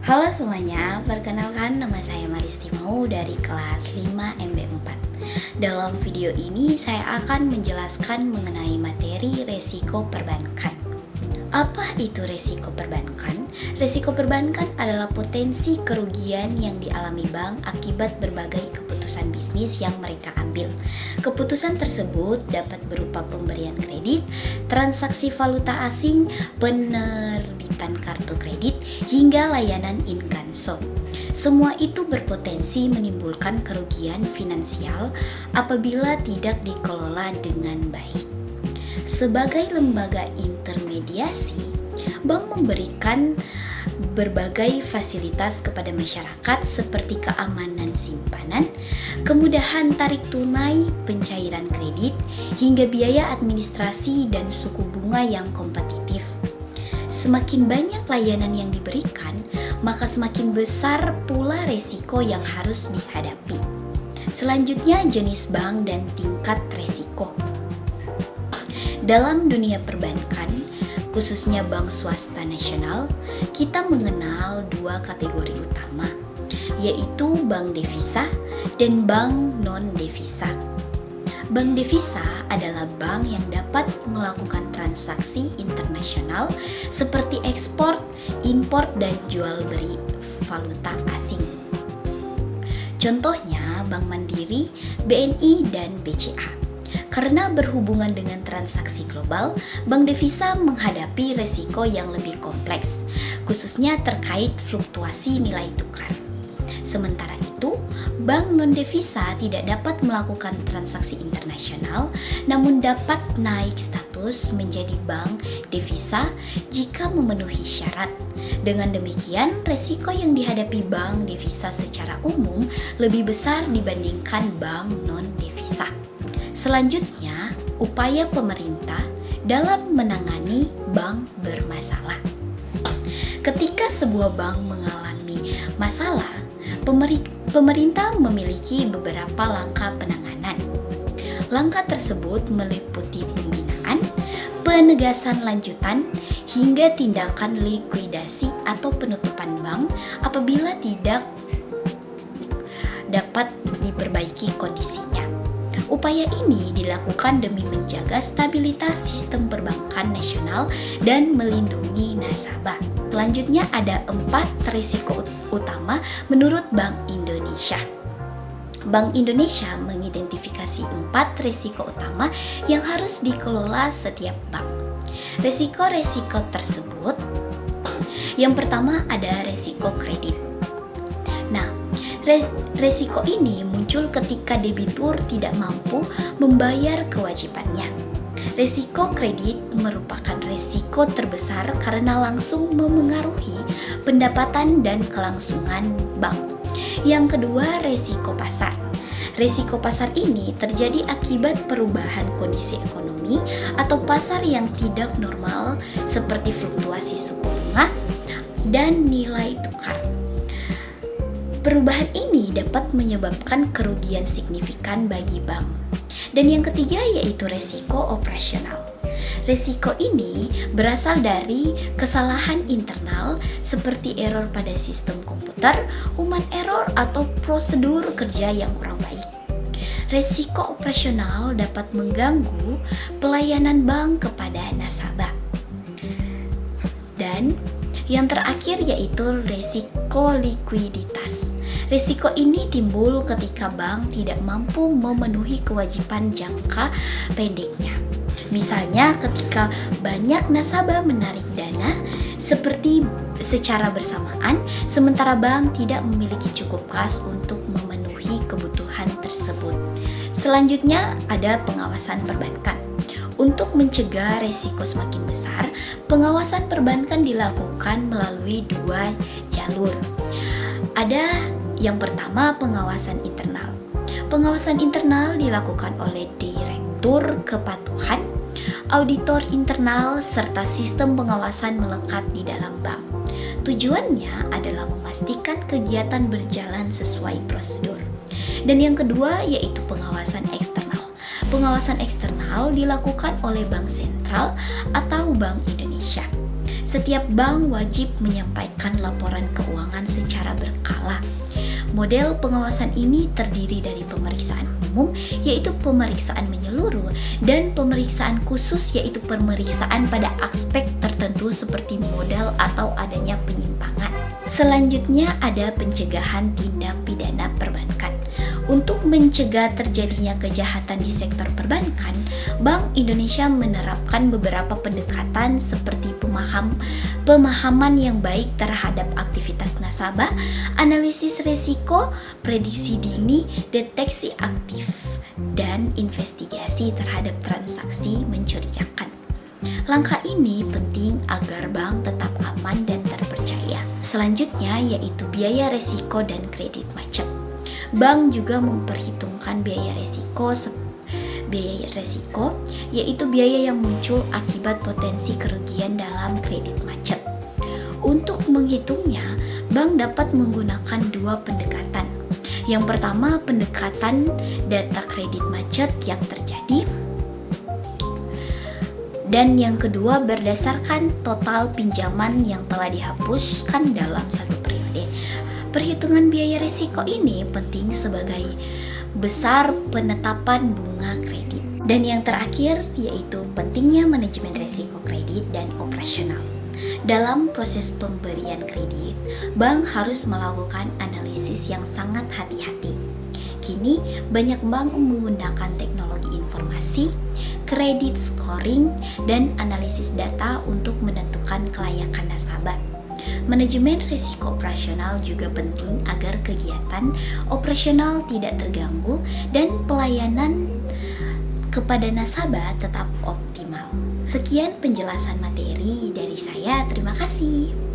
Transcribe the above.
Halo semuanya, perkenalkan nama saya Maristi Mau dari kelas 5 MB4. Dalam video ini saya akan menjelaskan mengenai materi resiko perbankan. Apa itu resiko perbankan? Resiko perbankan adalah potensi kerugian yang dialami bank akibat berbagai keputusan bisnis yang mereka ambil. Keputusan tersebut dapat berupa pemberian kredit, transaksi valuta asing, penerbitan kartu kredit, hingga layanan inkanso. Semua itu berpotensi menimbulkan kerugian finansial apabila tidak dikelola dengan baik. Sebagai lembaga intermediasi, bank memberikan berbagai fasilitas kepada masyarakat seperti keamanan simpanan, kemudahan tarik tunai, pencairan kredit, hingga biaya administrasi dan suku bunga yang kompetitif. Semakin banyak layanan yang diberikan, maka semakin besar pula resiko yang harus dihadapi. Selanjutnya, jenis bank dan tingkat resiko. Dalam dunia perbankan, khususnya bank swasta nasional, kita mengenal dua kategori utama, yaitu bank devisa dan bank non-devisa. Bank devisa adalah bank yang dapat melakukan transaksi internasional seperti ekspor, impor, dan jual beli valuta asing. Contohnya Bank Mandiri, BNI, dan BCA. Karena berhubungan dengan transaksi global, bank devisa menghadapi resiko yang lebih kompleks, khususnya terkait fluktuasi nilai tukar. Sementara itu, bank non-devisa tidak dapat melakukan transaksi internasional, namun dapat naik status menjadi bank devisa jika memenuhi syarat. Dengan demikian, resiko yang dihadapi bank devisa secara umum lebih besar dibandingkan bank non-devisa. Selanjutnya, upaya pemerintah dalam menangani bank bermasalah. Ketika sebuah bank mengalami masalah, pemerintah memiliki beberapa langkah penanganan. Langkah tersebut meliputi pembinaan, penegasan lanjutan, hingga tindakan likuidasi atau penutupan bank apabila tidak dapat diperbaiki kondisinya. Upaya ini dilakukan demi menjaga stabilitas sistem perbankan nasional dan melindungi nasabah. Selanjutnya ada 4 risiko utama menurut Bank Indonesia. Bank Indonesia mengidentifikasi 4 risiko utama yang harus dikelola setiap bank. Risiko-risiko tersebut, yang pertama ada risiko kredit. Resiko ini muncul ketika debitur tidak mampu membayar kewajibannya. Resiko kredit merupakan resiko terbesar karena langsung memengaruhi pendapatan dan kelangsungan bank. Yang kedua, resiko pasar. Resiko pasar ini terjadi akibat perubahan kondisi ekonomi atau pasar yang tidak normal seperti fluktuasi suku bunga dan nilai tukar. Perubahan ini dapat menyebabkan kerugian signifikan bagi bank. Dan yang ketiga yaitu resiko operasional. Resiko ini berasal dari kesalahan internal seperti error pada sistem komputer, human error, atau prosedur kerja yang kurang baik. Resiko operasional dapat mengganggu pelayanan bank kepada nasabah. Dan yang terakhir yaitu resiko likuiditas. Risiko ini timbul ketika bank tidak mampu memenuhi kewajiban jangka pendeknya. Misalnya ketika banyak nasabah menarik dana secara bersamaan, sementara bank tidak memiliki cukup kas untuk memenuhi kebutuhan tersebut. Selanjutnya ada pengawasan perbankan. Untuk mencegah risiko semakin besar, pengawasan perbankan dilakukan melalui 2 jalur. Ada yang pertama, pengawasan internal. Pengawasan internal dilakukan oleh Direktur Kepatuhan, auditor internal, serta sistem pengawasan melekat di dalam bank. Tujuannya adalah memastikan kegiatan berjalan sesuai prosedur. Dan yang kedua yaitu pengawasan eksternal. Pengawasan eksternal dilakukan oleh Bank Sentral atau Bank Indonesia. Setiap bank wajib menyampaikan laporan keuangan secara berkala. Model pengawasan ini terdiri dari pemeriksaan umum, yaitu pemeriksaan menyeluruh, dan pemeriksaan khusus, yaitu pemeriksaan pada aspek tertentu seperti modal atau adanya penyimpangan. Selanjutnya ada pencegahan tindak pidana perbankan. Untuk mencegah terjadinya kejahatan di sektor perbankan, Bank Indonesia menerapkan beberapa pendekatan seperti pemahaman yang baik terhadap aktivitas nasabah, analisis risiko, prediksi dini, deteksi aktif, dan investigasi terhadap transaksi mencurigakan. Langkah ini penting agar bank tetap aman dan terpercaya. Selanjutnya yaitu biaya resiko dan kredit macet. Bank juga memperhitungkan biaya resiko, yaitu biaya yang muncul akibat potensi kerugian dalam kredit macet. Untuk menghitungnya, bank dapat menggunakan dua pendekatan. Yang pertama, pendekatan data kredit macet yang terjadi, dan yang kedua berdasarkan total pinjaman yang telah dihapuskan dalam satu periode. Perhitungan biaya risiko ini penting sebagai besar penetapan bunga kredit. Dan yang terakhir yaitu pentingnya manajemen risiko kredit dan operasional. Dalam proses pemberian kredit, bank harus melakukan analisis yang sangat hati-hati. Kini banyak bank menggunakan teknologi informasi, kredit scoring, dan analisis data untuk menentukan kelayakan nasabah. Manajemen risiko operasional juga penting agar kegiatan operasional tidak terganggu dan pelayanan kepada nasabah tetap optimal. Sekian penjelasan materi dari saya, terima kasih.